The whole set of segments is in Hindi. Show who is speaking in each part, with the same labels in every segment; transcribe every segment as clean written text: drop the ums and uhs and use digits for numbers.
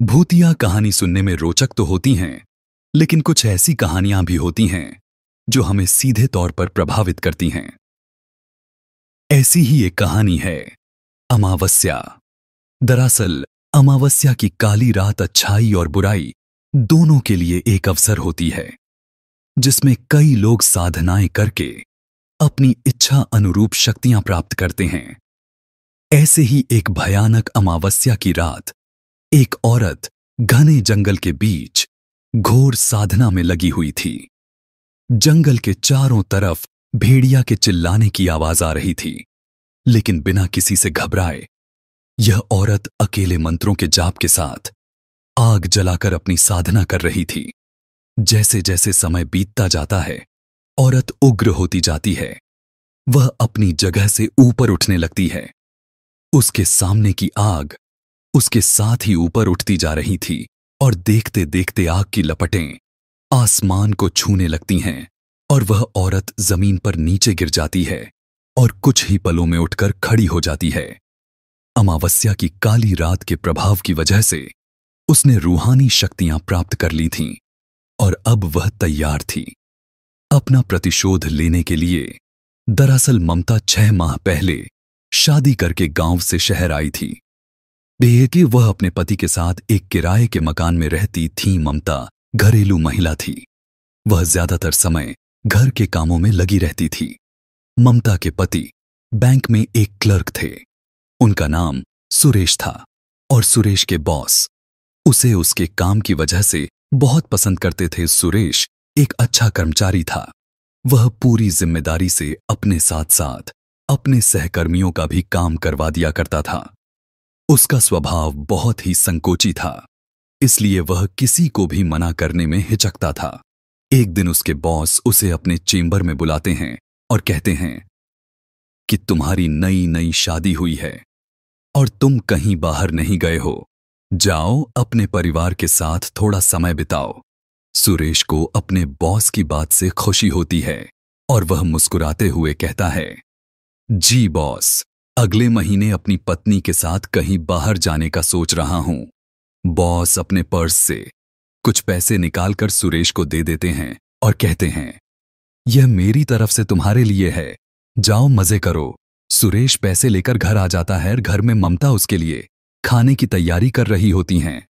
Speaker 1: भूतिया कहानी सुनने में रोचक तो होती हैं, लेकिन कुछ ऐसी कहानियां भी होती हैं जो हमें सीधे तौर पर प्रभावित करती हैं। ऐसी ही एक कहानी है अमावस्या। दरअसल अमावस्या की काली रात अच्छाई और बुराई दोनों के लिए एक अवसर होती है, जिसमें कई लोग साधनाएं करके अपनी इच्छा अनुरूप शक्तियां प्राप्त करते हैं। ऐसे ही एक भयानक अमावस्या की रात एक औरत घने जंगल के बीच घोर साधना में लगी हुई थी। जंगल के चारों तरफ भेड़िया के चिल्लाने की आवाज आ रही थी, लेकिन बिना किसी से घबराए यह औरत अकेले मंत्रों के जाप के साथ आग जलाकर अपनी साधना कर रही थी। जैसे जैसे समय बीतता जाता है, औरत उग्र होती जाती है। वह अपनी जगह से ऊपर उठने लगती है। उसके सामने की आग उसके साथ ही ऊपर उठती जा रही थी और देखते देखते आग की लपटें आसमान को छूने लगती हैं और वह औरत जमीन पर नीचे गिर जाती है और कुछ ही पलों में उठकर खड़ी हो जाती है। अमावस्या की काली रात के प्रभाव की वजह से उसने रूहानी शक्तियां प्राप्त कर ली थीं और अब वह तैयार थी अपना प्रतिशोध लेने के लिए। दरअसल ममता 6 माह पहले शादी करके गांव से शहर आई थी। कि वह अपने पति के साथ एक किराए के मकान में रहती थी। ममता घरेलू महिला थी। वह ज्यादातर समय घर के कामों में लगी रहती थी। ममता के पति बैंक में एक क्लर्क थे। उनका नाम सुरेश था और सुरेश के बॉस उसे उसके काम की वजह से बहुत पसंद करते थे। सुरेश एक अच्छा कर्मचारी था। वह पूरी जिम्मेदारी से अपने साथ साथ अपने सहकर्मियों का भी काम करवा दिया करता था। उसका स्वभाव बहुत ही संकोची था, इसलिए वह किसी को भी मना करने में हिचकता था। एक दिन उसके बॉस उसे अपने चेंबर में बुलाते हैं और कहते हैं कि तुम्हारी नई नई शादी हुई है और तुम कहीं बाहर नहीं गए हो। जाओ अपने परिवार के साथ थोड़ा समय बिताओ। सुरेश को अपने बॉस की बात से खुशी होती है और वह मुस्कुराते हुए कहता है, जी बॉस, अगले महीने अपनी पत्नी के साथ कहीं बाहर जाने का सोच रहा हूं। बॉस अपने पर्स से कुछ पैसे निकालकर सुरेश को दे देते हैं और कहते हैं, यह मेरी तरफ से तुम्हारे लिए है, जाओ मजे करो। सुरेश पैसे लेकर घर आ जाता है। घर में ममता उसके लिए खाने की तैयारी कर रही होती हैं।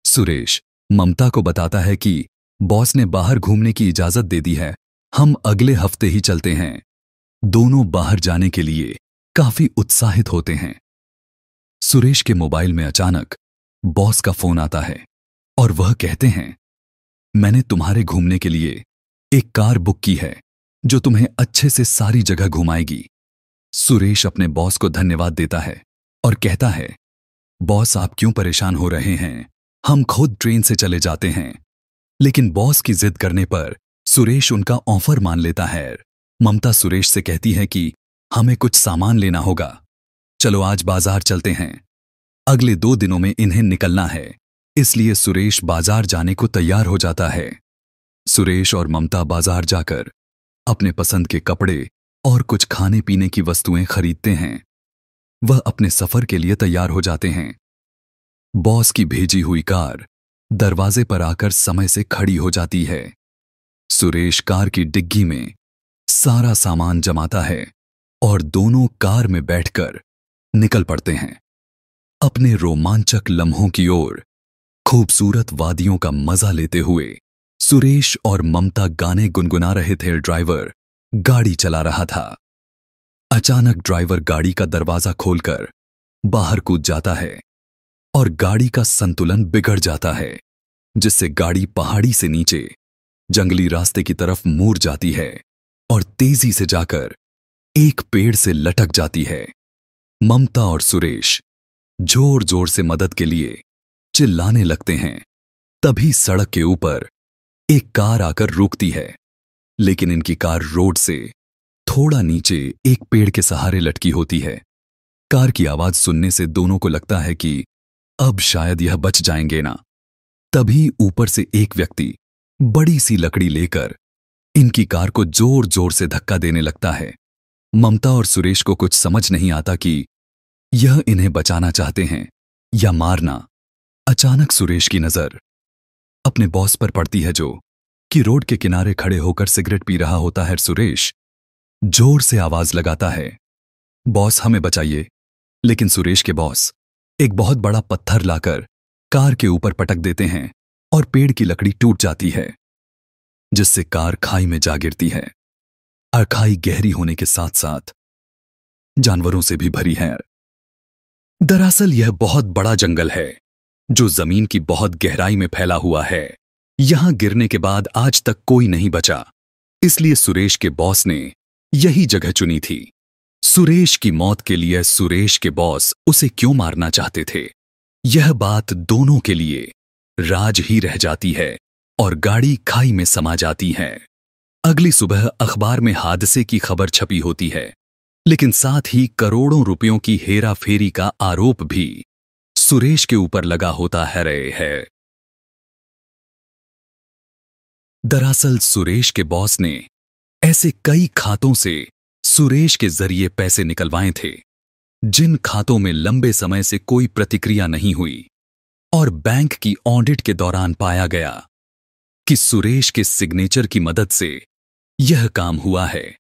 Speaker 1: सुरेश ममता को बताता है कि बॉस ने बाहर घूमने की इजाजत दे दी है, हम अगले हफ्ते ही चलते हैं। दोनों बाहर जाने के लिए काफी उत्साहित होते हैं। सुरेश के मोबाइल में अचानक बॉस का फोन आता है और वह कहते हैं, मैंने तुम्हारे घूमने के लिए एक कार बुक की है जो तुम्हें अच्छे से सारी जगह घुमाएगी। सुरेश अपने बॉस को धन्यवाद देता है और कहता है, बॉस आप क्यों परेशान हो रहे हैं, हम खुद ट्रेन से चले जाते हैं। लेकिन बॉस की जिद करने पर सुरेश उनका ऑफर मान लेता है। ममता सुरेश से कहती है कि हमें कुछ सामान लेना होगा, चलो आज बाजार चलते हैं। अगले 2 दिनों में इन्हें निकलना है, इसलिए सुरेश बाजार जाने को तैयार हो जाता है। सुरेश और ममता बाजार जाकर अपने पसंद के कपड़े और कुछ खाने पीने की वस्तुएं खरीदते हैं। वह अपने सफर के लिए तैयार हो जाते हैं। बॉस की भेजी हुई कार दरवाजे पर आकर समय से खड़ी हो जाती है। सुरेश कार की डिग्गी में सारा सामान जमाता है और दोनों कार में बैठकर निकल पड़ते हैं अपने रोमांचक लम्हों की ओर। खूबसूरत वादियों का मजा लेते हुए सुरेश और ममता गाने गुनगुना रहे थे। ड्राइवर गाड़ी चला रहा था। अचानक ड्राइवर गाड़ी का दरवाजा खोलकर बाहर कूद जाता है और गाड़ी का संतुलन बिगड़ जाता है, जिससे गाड़ी पहाड़ी से नीचे जंगली रास्ते की तरफ मुड़ जाती है और तेजी से जाकर एक पेड़ से लटक जाती है। ममता और सुरेश जोर जोर से मदद के लिए चिल्लाने लगते हैं। तभी सड़क के ऊपर एक कार आकर रुकती है, लेकिन इनकी कार रोड से थोड़ा नीचे एक पेड़ के सहारे लटकी होती है। कार की आवाज सुनने से दोनों को लगता है कि अब शायद यह बच जाएंगे ना। तभी ऊपर से एक व्यक्ति बड़ी सी लकड़ी लेकर इनकी कार को जोर जोर से धक्का देने लगता है। ममता और सुरेश को कुछ समझ नहीं आता कि यह इन्हें बचाना चाहते हैं या मारना। अचानक सुरेश की नजर अपने बॉस पर पड़ती है, जो कि रोड के किनारे खड़े होकर सिगरेट पी रहा होता है। सुरेश जोर से आवाज लगाता है, बॉस हमें बचाइए। लेकिन सुरेश के बॉस एक बहुत बड़ा पत्थर लाकर कार के ऊपर पटक देते हैं और पेड़ की लकड़ी टूट जाती है, जिससे कार खाई में जा गिरती है। और खाई गहरी होने के साथ साथ जानवरों से भी भरी है। दरअसल यह बहुत बड़ा जंगल है जो जमीन की बहुत गहराई में फैला हुआ है। यहां गिरने के बाद आज तक कोई नहीं बचा, इसलिए सुरेश के बॉस ने यही जगह चुनी थी। सुरेश की मौत के लिए सुरेश के बॉस उसे क्यों मारना चाहते थे, यह बात दोनों के लिए राज ही रह जाती है और गाड़ी खाई में समा जाती है। अगली सुबह अखबार में हादसे की खबर छपी होती है, लेकिन साथ ही करोड़ों रुपयों की हेरा फेरी का आरोप भी सुरेश के ऊपर लगा होता है। दरअसल सुरेश के बॉस ने ऐसे कई खातों से सुरेश के जरिए पैसे निकलवाए थे, जिन खातों में लंबे समय से कोई प्रतिक्रिया नहीं हुई, और बैंक की ऑडिट के दौरान पाया गया कि सुरेश के सिग्नेचर की मदद से यह काम हुआ है।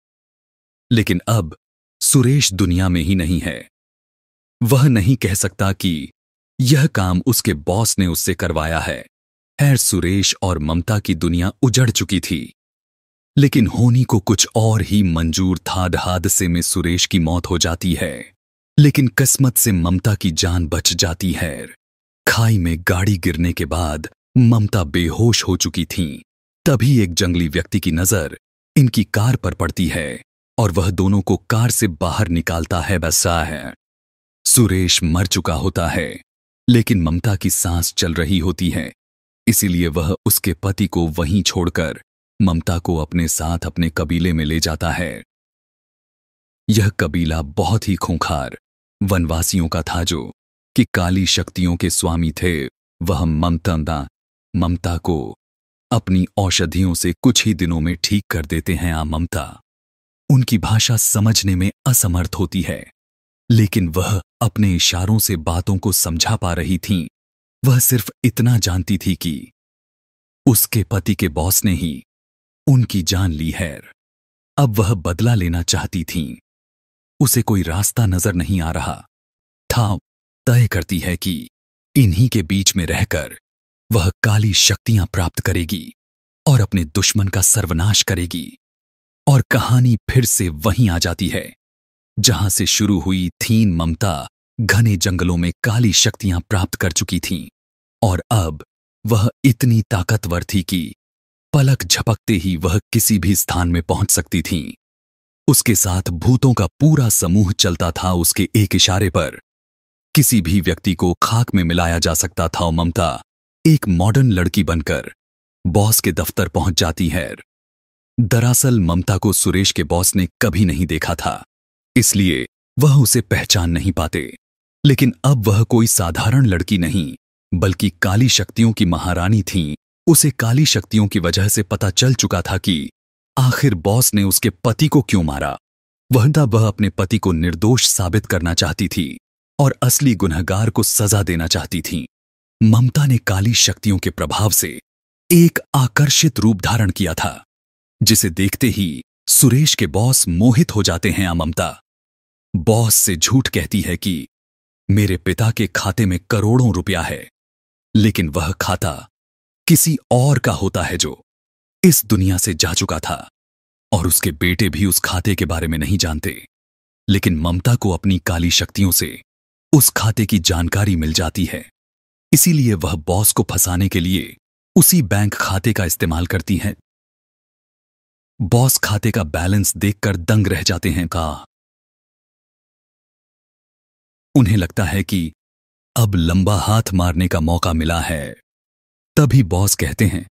Speaker 1: लेकिन अब सुरेश दुनिया में ही नहीं है। वह नहीं कह सकता कि यह काम उसके बॉस ने उससे करवाया है। खैर, सुरेश और ममता की दुनिया उजड़ चुकी थी, लेकिन होनी को कुछ और ही मंजूर था। हादसे में सुरेश की मौत हो जाती है, लेकिन किस्मत से ममता की जान बच जाती है। खाई में गाड़ी गिरने के बाद ममता बेहोश हो चुकी थीं। तभी एक जंगली व्यक्ति की नजर इनकी कार पर पड़ती है और वह दोनों को कार से बाहर निकालता है। बसा है, सुरेश मर चुका होता है, लेकिन ममता की सांस चल रही होती है, इसीलिए वह उसके पति को वहीं छोड़कर ममता को अपने साथ अपने कबीले में ले जाता है। यह कबीला बहुत ही खूंखार वनवासियों का था, जो कि काली शक्तियों के स्वामी थे। वह ममता को अपनी औषधियों से कुछ ही दिनों में ठीक कर देते हैं। ममता उनकी भाषा समझने में असमर्थ होती है, लेकिन वह अपने इशारों से बातों को समझा पा रही थीं। वह सिर्फ इतना जानती थी कि उसके पति के बॉस ने ही उनकी जान ली है। अब वह बदला लेना चाहती थीं। उसे कोई रास्ता नजर नहीं आ रहा था। तय करती है कि इन्हीं के बीच में रहकर वह काली शक्तियां प्राप्त करेगी और अपने दुश्मन का सर्वनाश करेगी। और कहानी फिर से वहीं आ जाती है जहां से शुरू हुई थी। ममता घने जंगलों में काली शक्तियां प्राप्त कर चुकी थीं, और अब वह इतनी ताकतवर थी कि पलक झपकते ही वह किसी भी स्थान में पहुंच सकती थीं। उसके साथ भूतों का पूरा समूह चलता था। उसके एक इशारे पर किसी भी व्यक्ति को खाक में मिलाया जा सकता था। ममता एक मॉडर्न लड़की बनकर बॉस के दफ्तर पहुंच जाती है। दरअसल ममता को सुरेश के बॉस ने कभी नहीं देखा था, इसलिए वह उसे पहचान नहीं पाते। लेकिन अब वह कोई साधारण लड़की नहीं, बल्कि काली शक्तियों की महारानी थी। उसे काली शक्तियों की वजह से पता चल चुका था कि आखिर बॉस ने उसके पति को क्यों मारा। वह अपने पति को निर्दोष साबित करना चाहती थी और असली गुनहगार को सजा देना चाहती थी। ममता ने काली शक्तियों के प्रभाव से एक आकर्षित रूप धारण किया था, जिसे देखते ही सुरेश के बॉस मोहित हो जाते हैं। ममता बॉस से झूठ कहती है कि मेरे पिता के खाते में करोड़ों रुपया है, लेकिन वह खाता किसी और का होता है जो इस दुनिया से जा चुका था, और उसके बेटे भी उस खाते के बारे में नहीं जानते। लेकिन ममता को अपनी काली शक्तियों से उस खाते की जानकारी मिल जाती है, इसीलिए वह बॉस को फंसाने के लिए उसी बैंक खाते का इस्तेमाल करती है। बॉस खाते का बैलेंस देखकर दंग रह जाते हैं। उन्हें लगता है कि अब लंबा हाथ मारने का मौका मिला है। तभी बॉस कहते हैं,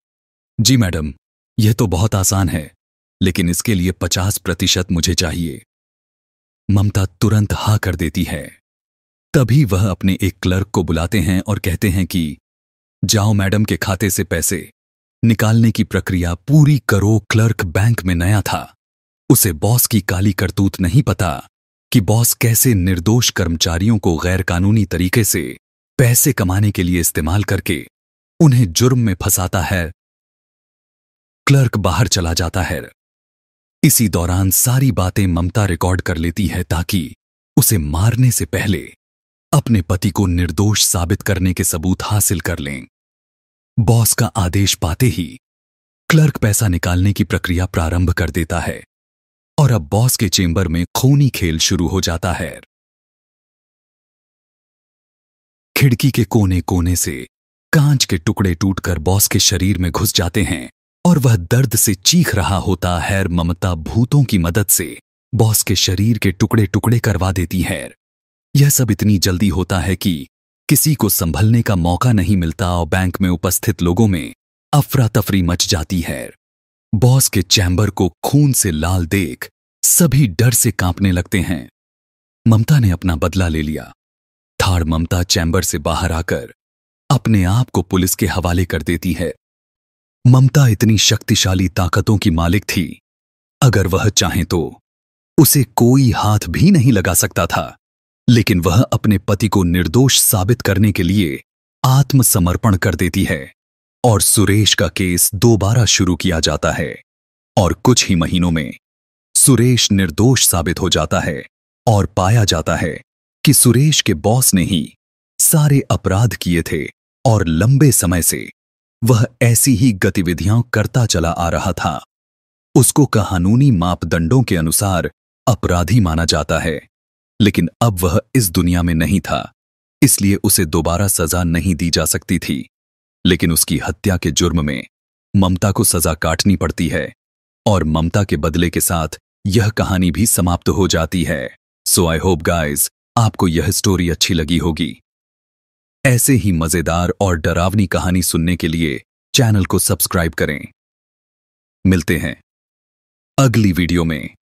Speaker 1: जी मैडम, यह तो बहुत आसान है, लेकिन इसके लिए 50% मुझे चाहिए। ममता तुरंत हाँ कर देती है। तभी वह अपने एक क्लर्क को बुलाते हैं और कहते हैं कि जाओ मैडम के खाते से पैसे निकालने की प्रक्रिया पूरी करो। क्लर्क बैंक में नया था, उसे बॉस की काली करतूत नहीं पता कि बॉस कैसे निर्दोष कर्मचारियों को गैर कानूनी तरीके से पैसे कमाने के लिए इस्तेमाल करके उन्हें जुर्म में फंसाता है। क्लर्क बाहर चला जाता है। इसी दौरान सारी बातें ममता रिकॉर्ड कर लेती है ताकि उसे मारने से पहले अपने पति को निर्दोष साबित करने के सबूत हासिल कर लें। बॉस का आदेश पाते ही क्लर्क पैसा निकालने की प्रक्रिया प्रारंभ कर देता है और अब बॉस के चेंबर में खूनी खेल शुरू हो जाता है। खिड़की के कोने कोने से कांच के टुकड़े टूटकर बॉस के शरीर में घुस जाते हैं और वह दर्द से चीख रहा होता है। ममता भूतों की मदद से बॉस के शरीर के टुकड़े टुकड़े करवा देती है। यह सब इतनी जल्दी होता है कि किसी को संभलने का मौका नहीं मिलता और बैंक में उपस्थित लोगों में अफरा तफरी मच जाती है। बॉस के चैम्बर को खून से लाल देख सभी डर से कांपने लगते हैं। ममता ने अपना बदला ले लिया। थाड़ ममता चैम्बर से बाहर आकर अपने आप को पुलिस के हवाले कर देती है। ममता इतनी शक्तिशाली ताकतों की मालिक थी, अगर वह चाहे तो उसे कोई हाथ भी नहीं लगा सकता था, लेकिन वह अपने पति को निर्दोष साबित करने के लिए आत्मसमर्पण कर देती है और सुरेश का केस दोबारा शुरू किया जाता है और कुछ ही महीनों में सुरेश निर्दोष साबित हो जाता है और पाया जाता है कि सुरेश के बॉस ने ही सारे अपराध किए थे और लंबे समय से वह ऐसी ही गतिविधियां करता चला आ रहा था। उसको कानूनी मापदंडों के अनुसार अपराधी माना जाता है, लेकिन अब वह इस दुनिया में नहीं था, इसलिए उसे दोबारा सजा नहीं दी जा सकती थी। लेकिन उसकी हत्या के जुर्म में ममता को सजा काटनी पड़ती है और ममता के बदले के साथ यह कहानी भी समाप्त हो जाती है। सो आई होप गाइज आपको यह स्टोरी अच्छी लगी होगी। ऐसे ही मजेदार और डरावनी कहानी सुनने के लिए चैनल को सब्सक्राइब करें। मिलते हैं अगली वीडियो में।